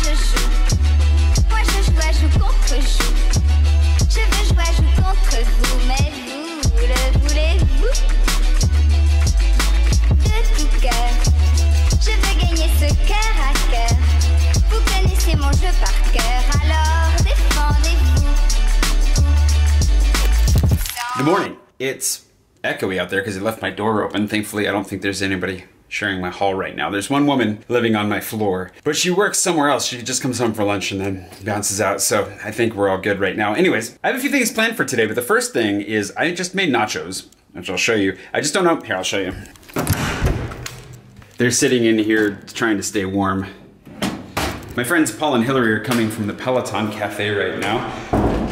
je joue. Moi je joue à joue contre joue. Je veux jouer à joue contre vous, mais vous le voulez-vous? De tout cœur, je veux gagner ce cœur à cœur. Vous connaissez mon jeu par cœur, alors défendez-vous. Good morning. It's echoey out there because I left my door open. Thankfully, I don't think there's anybody sharing my hall right now. There's one woman living on my floor, but she works somewhere else. She just comes home for lunch and then bounces out. So I think we're all good right now. Anyways, I have a few things planned for today, but the first thing is I just made nachos, which I'll show you. I just don't know. Here, I'll show you. They're sitting in here trying to stay warm. My friends Paul and Hillary are coming from the Peloton Cafe right now.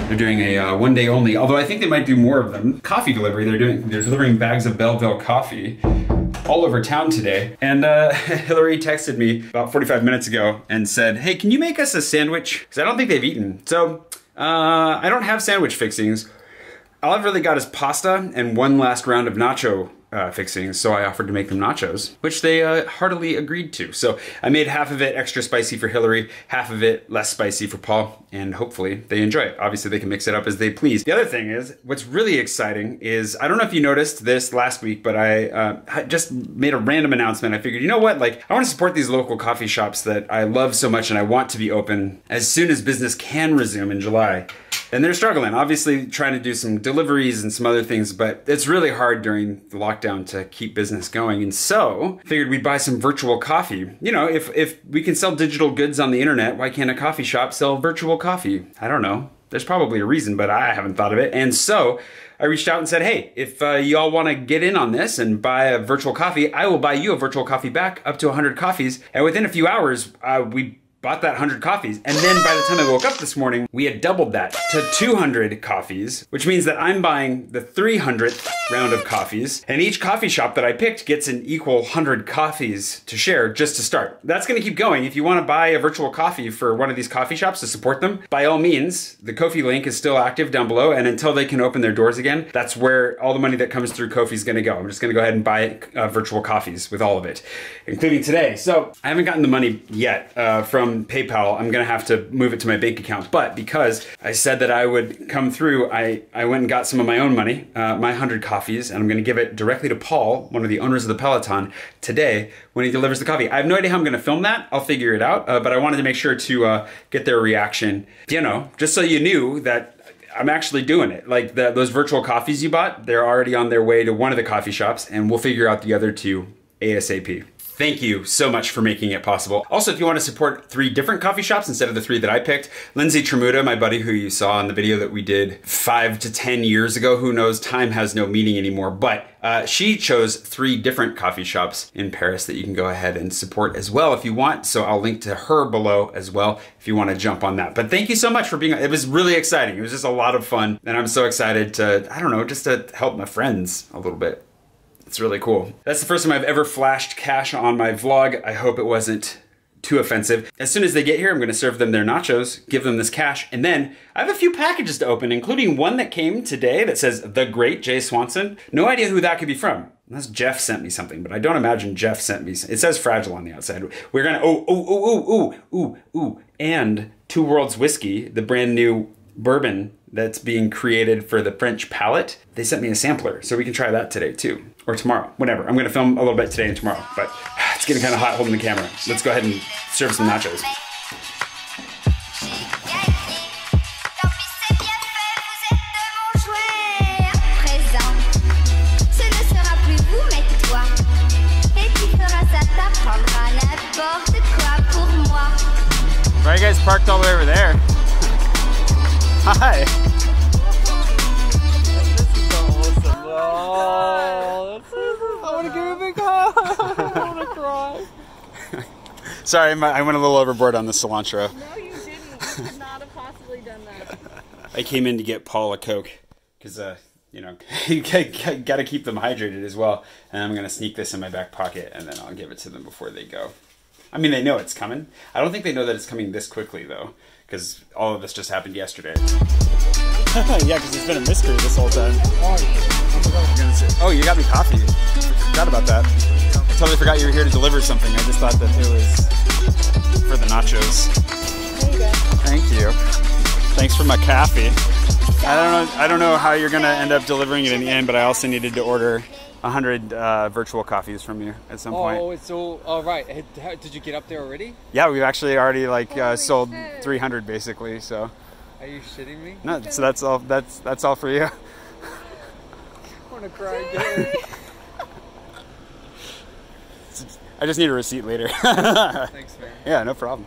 They're doing a one day only, although I think they might do more of them. Coffee delivery, they're delivering bags of Belleville coffee all over town today. And Hillary texted me about 45 minutes ago and said, hey, can you make us a sandwich? Because I don't think they've eaten. So I don't have sandwich fixings. All I've really got is pasta and one last round of nacho fixings, so I offered to make them nachos, which they heartily agreed to. So I made half of it extra spicy for Hillary, half of it less spicy for Paul, and hopefully they enjoy it. Obviously they can mix it up as they please. The other thing is, what's really exciting is, I don't know if you noticed this last week, but I just made a random announcement. I figured, you know what, like I want to support these local coffee shops that I love so much and I want to be open as soon as business can resume in July. And they're struggling, obviously trying to do some deliveries and some other things, but it's really hard during the lockdown to keep business going. And so figured we'd buy some virtual coffee. You know, if we can sell digital goods on the internet, why can't a coffee shop sell virtual coffee? I don't know. There's probably a reason, but I haven't thought of it. And so I reached out and said, hey, if y'all want to get in on this and buy a virtual coffee, I will buy you a virtual coffee back up to 100 coffees. And within a few hours, we bought that 100 coffees. And then by the time I woke up this morning, we had doubled that to 200 coffees, which means that I'm buying the 300th round of coffees. And each coffee shop that I picked gets an equal 100 coffees to share just to start. That's gonna keep going. If you wanna buy a virtual coffee for one of these coffee shops to support them, by all means, the Ko-fi link is still active down below. And until they can open their doors again, that's where all the money that comes through Ko-fi is gonna go. I'm just gonna go ahead and buy virtual coffees with all of it, including today. So I haven't gotten the money yet from PayPal. I'm gonna have to move it to my bank account, but because I said that I would come through, I went and got some of my own money, my 100 coffees, and I'm gonna give it directly to Paul, one of the owners of the Peloton, today when he delivers the coffee. I have no idea how I'm gonna film that. I'll figure it out, but I wanted to make sure to get their reaction, you know, just so you knew that I'm actually doing it. Like those virtual coffees you bought, they're already on their way to one of the coffee shops, and we'll figure out the other two ASAP. Thank you so much for making it possible. Also, if you want to support 3 different coffee shops instead of the 3 that I picked, Lindsay Tremuta, my buddy who you saw in the video that we did 5 to 10 years ago, who knows, time has no meaning anymore, but she chose 3 different coffee shops in Paris that you can go ahead and support as well if you want. So I'll link to her below as well if you want to jump on that. But thank you so much for being, it was really exciting. It was just a lot of fun. And I'm so excited to, I don't know, just to help my friends a little bit. It's really cool. That's the first time I've ever flashed cash on my vlog. I hope it wasn't too offensive. As soon as they get here, I'm gonna serve them their nachos, give them this cash, and then I have a few packages to open, including one that came today that says, The Great Jay Swanson. No idea who that could be from. Unless Jeff sent me something, but I don't imagine Jeff sent me. It says Fragile on the outside. We're gonna, and Two Worlds Whiskey, the brand new bourbon that's being created for the French palate. They sent me a sampler, so we can try that today too, or tomorrow, whenever. I'm gonna film a little bit today and tomorrow, but it's getting kind of hot holding the camera. Let's go ahead and serve some nachos. Why are you guys parked all the way over there? Hi. This is so awesome. Oh, I want to give a big hug. I want to cry. Sorry, I went a little overboard on the cilantro. No, you didn't. You could not have possibly done that. I came in to get Paul a Coke because, you know, you got to keep them hydrated as well. And I'm going to sneak this in my back pocket and then I'll give it to them before they go. I mean, they know it's coming. I don't think they know that it's coming this quickly, though, because all of this just happened yesterday. Yeah, because it's been a mystery this whole time. Oh, you got me coffee. I forgot about that. I totally forgot you were here to deliver something. I just thought that it was for the nachos. you go. Thank you. Thanks for my coffee. I don't know how you're gonna end up delivering it in the end, but I also needed to order 100 virtual coffees from you at some point. Oh, it's all. Oh, right. Did you get up there already? Yeah, we've actually already sold 300 basically. So. Are you shitting me? No, so that's all. That's all for you. I want to cry again. I just need a receipt later. Thanks, man. Yeah, no problem.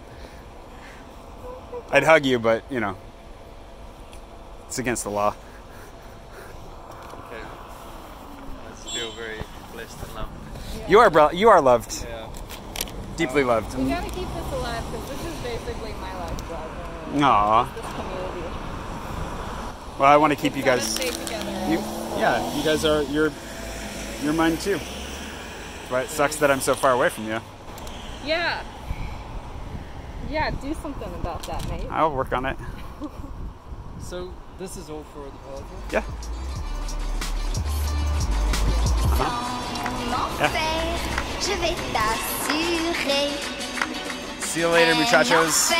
I'd hug you, but you know, it's against the law. Okay. I feel very blessed and loved. Yeah. You are loved. Yeah. Deeply loved. We gotta keep this alive because this is basically my lifeblood. Aww. This community. Well, I want to keep you Gotta guys. stay together. Yeah, you guys are. You're mine too. But it sucks that I'm so far away from you. Yeah. Yeah, do something about that, mate. I'll work on it. So this is all for the Peloton? Yeah. Enfer, je vais t'assurer. See you later, muchachos.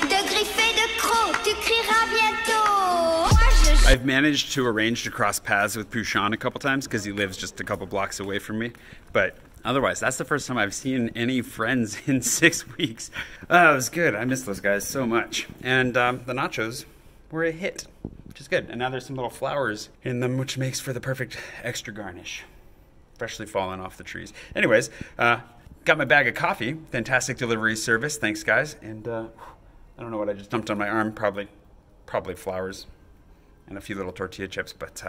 De griffes et de crocs, tu crieras bientôt. Moi je I've managed to arrange to cross paths with Pushan a couple times because he lives just a couple blocks away from me. But otherwise, that's the first time I've seen any friends in 6 weeks. It was good. I miss those guys so much. And the nachos were a hit, which is good. And now there's some little flowers in them, which makes for the perfect extra garnish. Freshly fallen off the trees. Anyways, got my bag of coffee. Fantastic delivery service. Thanks, guys. And I don't know what I just dumped on my arm. Probably flowers and a few little tortilla chips. But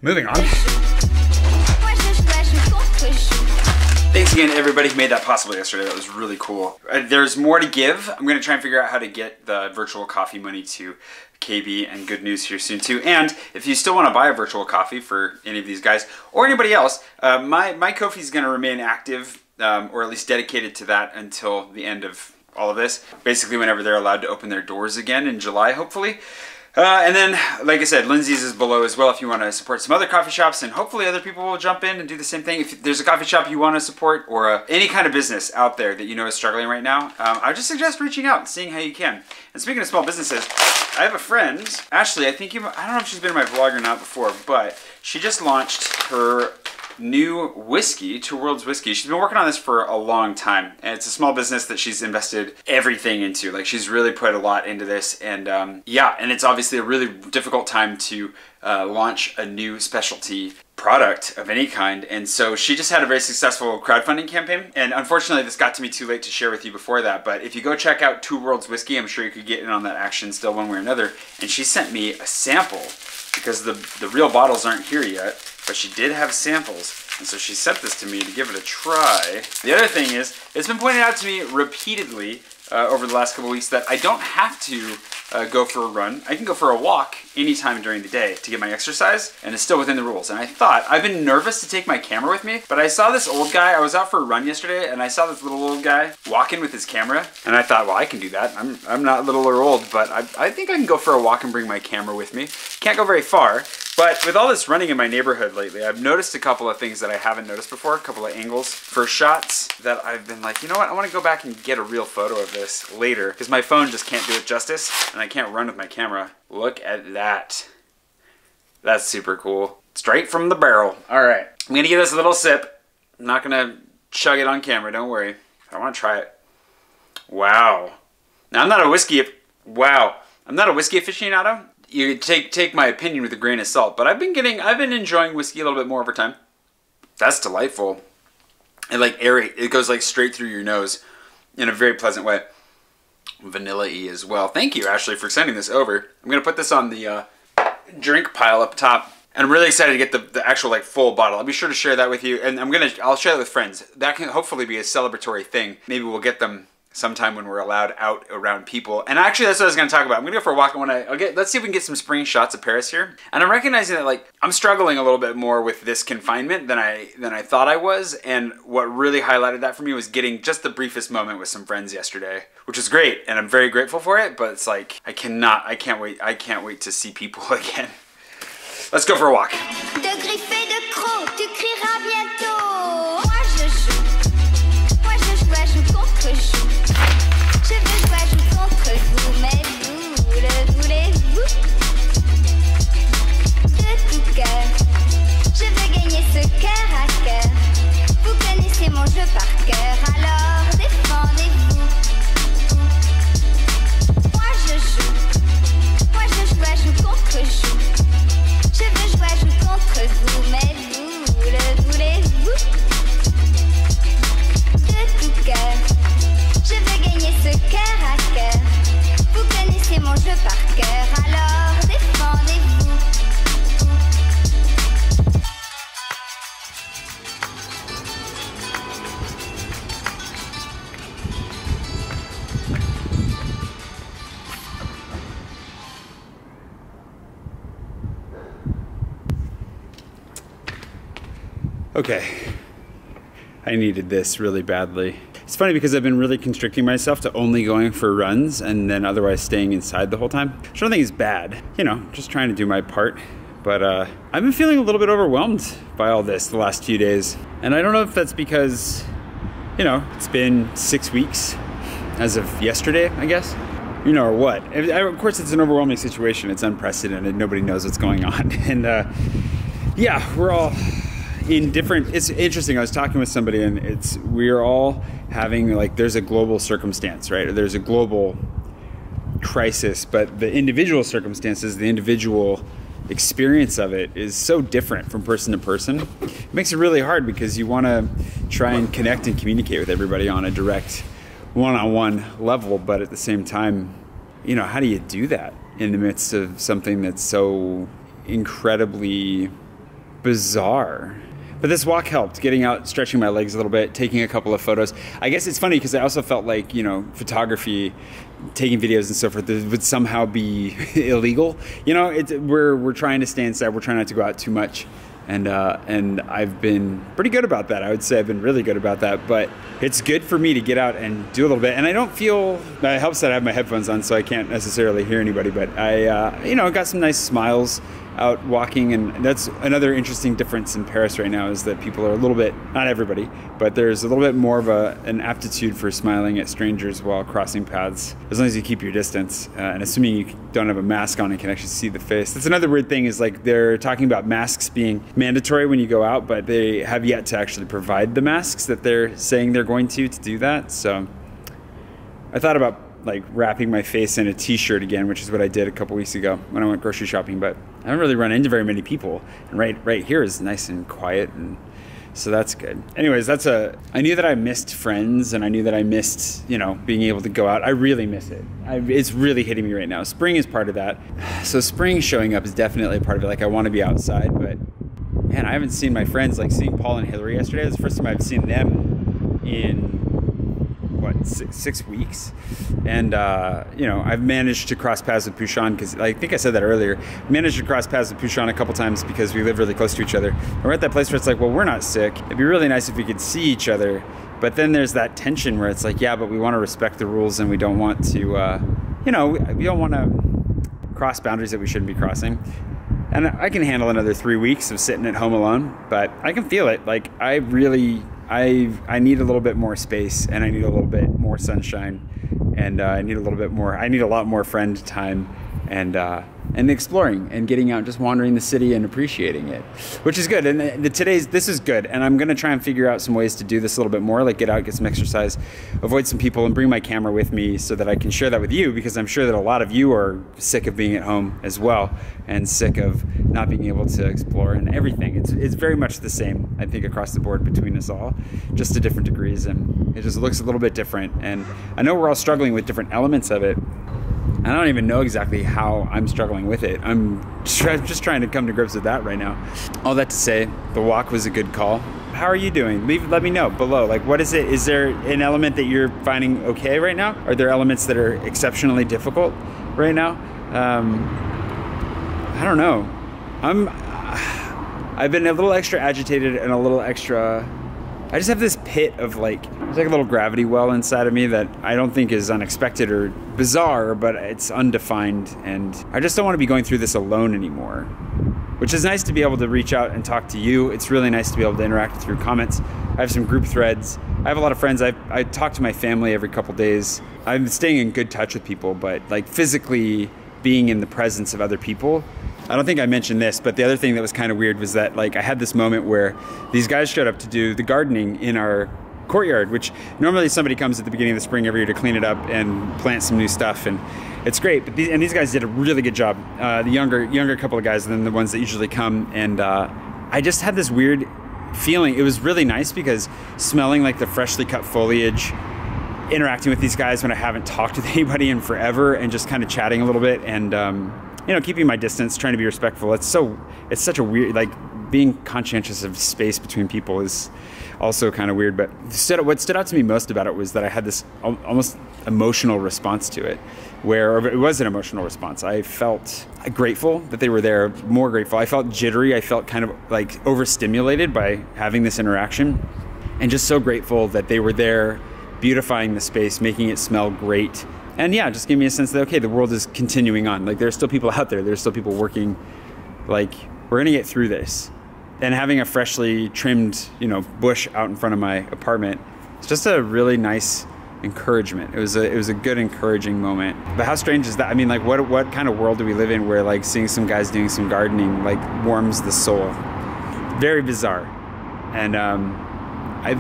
moving on. Thanks again to everybody who made that possible yesterday. That was really cool. There's more to give. I'm going to try and figure out how to get the virtual coffee money to KB and Good News here soon too. And if you still want to buy a virtual coffee for any of these guys or anybody else, my Ko-fi is going to remain active or at least dedicated to that until the end of all of this. Basically whenever they're allowed to open their doors again in July, hopefully. And then, like I said, Lindsay's is below as well if you want to support some other coffee shops, and hopefully other people will jump in and do the same thing. If there's a coffee shop you want to support or any kind of business out there that you know is struggling right now, I would just suggest reaching out and seeing how you can. And speaking of small businesses, I have a friend, Ashley, I don't know if she's been in my vlog or not before, but she just launched her new whiskey, Two Worlds Whiskey. She's been working on this for a long time, and it's a small business that she's invested everything into. Like, she's really put a lot into this, and yeah, and it's obviously a really difficult time to launch a new specialty product of any kind, and so she just had a very successful crowdfunding campaign, and unfortunately this got to me too late to share with you before that, but if you go check out Two Worlds Whiskey, I'm sure you could get in on that action still one way or another. And she sent me a sample because the real bottles aren't here yet, but she did have samples, and so she sent this to me to give it a try. The other thing is, it's been pointed out to me repeatedly over the last couple weeks that I don't have to go for a run. I can go for a walk anytime during the day to get my exercise, and it's still within the rules. And I thought, I've been nervous to take my camera with me, but I saw this old guy, I was out for a run yesterday, and I saw this little old guy walking with his camera, and I thought, well, I can do that. I'm not little or old, but I think I can go for a walk and bring my camera with me. Can't go very far, but with all this running in my neighborhood lately, I've noticed a couple of things that I haven't noticed before, a couple of angles for shots that I've been like, you know what, I want to go back and get a real photo of this later, because my phone just can't do it justice, and I can't run with my camera. Look at that. That's super cool. Straight from the barrel. All right, I'm gonna give this a little sip. I'm not gonna chug it on camera, don't worry. I want to try it. Wow. Now, I'm not a whiskey aficionado. You take my opinion with a grain of salt, but I've been enjoying whiskey a little bit more over time. That's delightful. And like it goes like straight through your nose in a very pleasant way. Vanilla-y as well. Thank you, Ashley, for sending this over. I'm gonna put this on the drink pile up top, and I'm really excited to get the actual like full bottle. I'll be sure to share that with you, and I'll share that with friends. That can hopefully be a celebratory thing. Maybe we'll get them sometime when we're allowed out around people. And actually, that's what I was going to talk about. I'm going to go for a walk. Let's see if we can get some spring shots of Paris here. And I'm recognizing that like I'm struggling a little bit more with this confinement than I thought I was. And what really highlighted that for me was getting just the briefest moment with some friends yesterday, which was great. And I'm very grateful for it. But it's like I can't wait to see people again. Let's go for a walk. cœur, alors défendez-vous. Moi je joue à joue contre joue. Je veux jouer à joue contre vous, mais vous le voulez-vous? De tout cœur, je veux gagner ce cœur à cœur. Vous connaissez mon jeu par cœur, alors défendez-vous. Okay, I needed this really badly. It's funny because I've been really constricting myself to only going for runs and then otherwise staying inside the whole time. Which I don't think is bad, you know, just trying to do my part. But I've been feeling a little bit overwhelmed by all this the last few days. And I don't know if that's because, you know, it's been 6 weeks as of yesterday, I guess. You know, or what. Of course, it's an overwhelming situation. It's unprecedented. Nobody knows what's going on. And yeah, we're all in different, it's interesting. I was talking with somebody and we're all having, like, there's a global circumstance, right? There's a global crisis, but the individual circumstances, the individual experience of it is so different from person to person. It makes it really hard because you want to try and connect and communicate with everybody on a direct one-on-one level, but at the same time, you know, how do you do that in the midst of something that's so incredibly bizarre? But this walk helped, getting out, stretching my legs a little bit, taking a couple of photos. I guess it's funny because I also felt like, you know, photography, taking videos and so forth would somehow be illegal. You know, we're trying to stay inside. We're trying not to go out too much. And I've been pretty good about that. I would say I've been really good about that. But it's good for me to get out and do a little bit. And I don't feel, it helps that I have my headphones on so I can't necessarily hear anybody. But I, you know, got some nice smiles out walking, and that's another interesting difference in Paris right now is that people are a little bit, not everybody, but there's a little bit more of an aptitude for smiling at strangers while crossing paths, as long as you keep your distance, and assuming you don't have a mask on and can actually see the face. That's another weird thing is, like, they're talking about masks being mandatory when you go out, but they have yet to actually provide the masks that they're saying they're going to do that. So I thought about, like, wrapping my face in a t-shirt again, which is what I did a couple weeks ago when I went grocery shopping, but I haven't really run into very many people. And right here is nice and quiet, and so that's good. Anyways, I knew that I missed friends, and I knew that I missed, you know, being able to go out. I really miss it. It's really hitting me right now. Spring is part of that. So spring showing up is definitely a part of it. Like, I want to be outside, but man, I haven't seen my friends. Like, seeing Paul and Hillary yesterday, that's the first time I've seen them in, what, six weeks. And you know, I've managed to cross paths with Pushan because I think I said that earlier. Managed to cross paths with Pushan a couple times because we live really close to each other. And we're at that place where it's like, well, we're not sick. It'd be really nice if we could see each other. But then there's that tension where it's like, yeah, but we want to respect the rules and we don't want to, you know, we don't want to cross boundaries that we shouldn't be crossing. And I can handle another 3 weeks of sitting at home alone, but I can feel it. Like, I really, I need a little bit more space, and I need a little bit more sunshine, and I need a lot more friend time, and exploring and getting out, just wandering the city and appreciating it, which is good. And this is good. And I'm going to try and figure out some ways to do this a little bit more, like get out, get some exercise, avoid some people, and bring my camera with me so that I can share that with you, because I'm sure that a lot of you are sick of being at home as well, and sick of not being able to explore and everything. It's very much the same, I think, across the board between us all, just to different degrees, and it just looks a little bit different. And I know we're all struggling with different elements of it. I don't even know exactly how I'm struggling with it. I'm just trying to come to grips with that right now. All that to say, the walk was a good call. How are you doing? Let me know below. Like, what is it? Is there an element that you're finding okay right now? Are there elements that are exceptionally difficult right now? I don't know. I've been a little extra agitated and a little extra. I just have this pit of, like, there's like a little gravity well inside of me that I don't think is unexpected or bizarre, but it's undefined, and I just don't want to be going through this alone anymore, which is nice to be able to reach out and talk to you. It's really nice to be able to interact through comments. I have some group threads. I have a lot of friends. I talk to my family every couple days. I'm staying in good touch with people, but, like, physically being in the presence of other people, I don't think I mentioned this, but the other thing that was kind of weird was that, like, I had this moment where these guys showed up to do the gardening in our courtyard, which normally somebody comes at the beginning of the spring every year to clean it up and plant some new stuff, and it's great. But these guys did a really good job. The younger couple of guys than the ones that usually come, and I just had this weird feeling. It was really nice because smelling like the freshly cut foliage, interacting with these guys when I haven't talked with anybody in forever, and just kind of chatting a little bit, and you know, keeping my distance, trying to be respectful. It's such a weird, like, being conscientious of space between people is also kind of weird. But what stood out to me most about it was that I had this almost emotional response to it, where it was an emotional response. I felt grateful that they were there, more grateful. I felt jittery. I felt kind of like overstimulated by having this interaction, and just so grateful that they were there, beautifying the space, making it smell great. And yeah, just gave me a sense that, okay, the world is continuing on. Like, there's still people out there. There's still people working. Like, we're gonna get through this. And having a freshly trimmed, you know, bush out in front of my apartment, it's just a really nice encouragement. It was a good, encouraging moment. But how strange is that? I mean, like, what kind of world do we live in where, like, seeing some guys doing some gardening, like, warms the soul? Very bizarre. And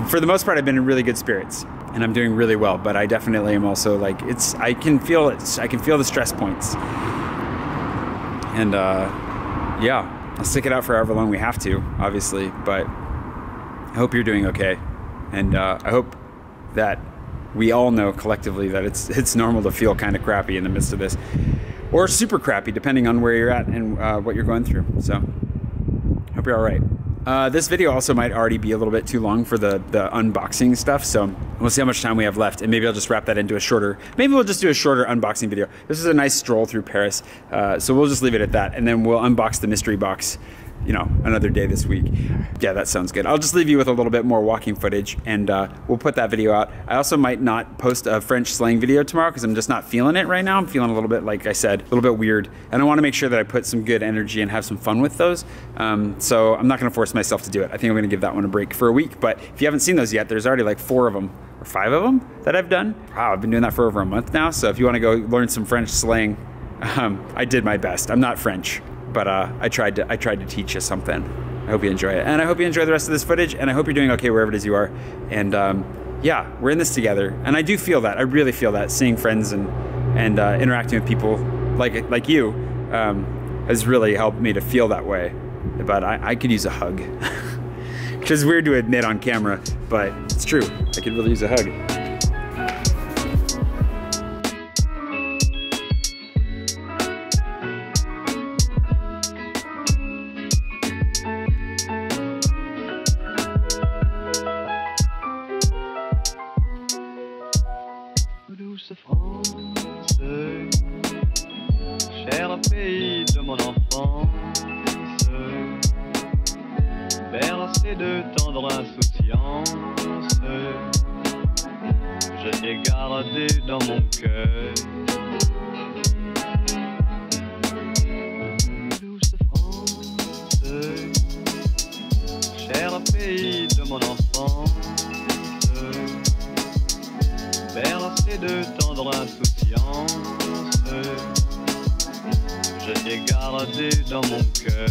for the most part, I've been in really good spirits, and I'm doing really well. But I definitely am also, like, I can feel it. I can feel the stress points. And yeah. I'll stick it out for however long we have to, obviously, but I hope you're doing okay. And I hope that we all know collectively that it's normal to feel kind of crappy in the midst of this, or super crappy, depending on where you're at and what you're going through. So, hope you're all right. This video also might already be a little bit too long for the unboxing stuff, so we'll see how much time we have left, and maybe I'll just wrap that into a shorter, maybe we'll just do a shorter unboxing video. This is a nice stroll through Paris, so we'll just leave it at that, and then we'll unbox the mystery box, you know, another day this week. Yeah, that sounds good. I'll just leave you with a little bit more walking footage, and we'll put that video out. I also might not post a French slang video tomorrow because I'm just not feeling it right now. I'm feeling a little bit, like I said, a little bit weird, and I want to make sure that I put some good energy and have some fun with those. So I'm not going to force myself to do it. I think I'm going to give that one a break for a week. But if you haven't seen those yet, there's already like 4 of them or 5 of them that I've done. Wow, I've been doing that for over a month now. So if you want to go learn some French slang, I did my best. I'm not French, but I tried to teach you something. I hope you enjoy it, and I hope you enjoy the rest of this footage, and I hope you're doing okay wherever it is you are. And yeah, we're in this together, and I do feel that. I really feel that. Seeing friends and interacting with people like you has really helped me to feel that way. But I could use a hug, which is weird to admit on camera, but it's true. I could really use a hug. Douce France, cher pays de mon enfance, bercé de tendre insouciance, je t'ai gardé dans mon cœur. Douce France, cher pays de mon enfance, bercé de tendre insouciance, je t'ai gardé dans mon cœur.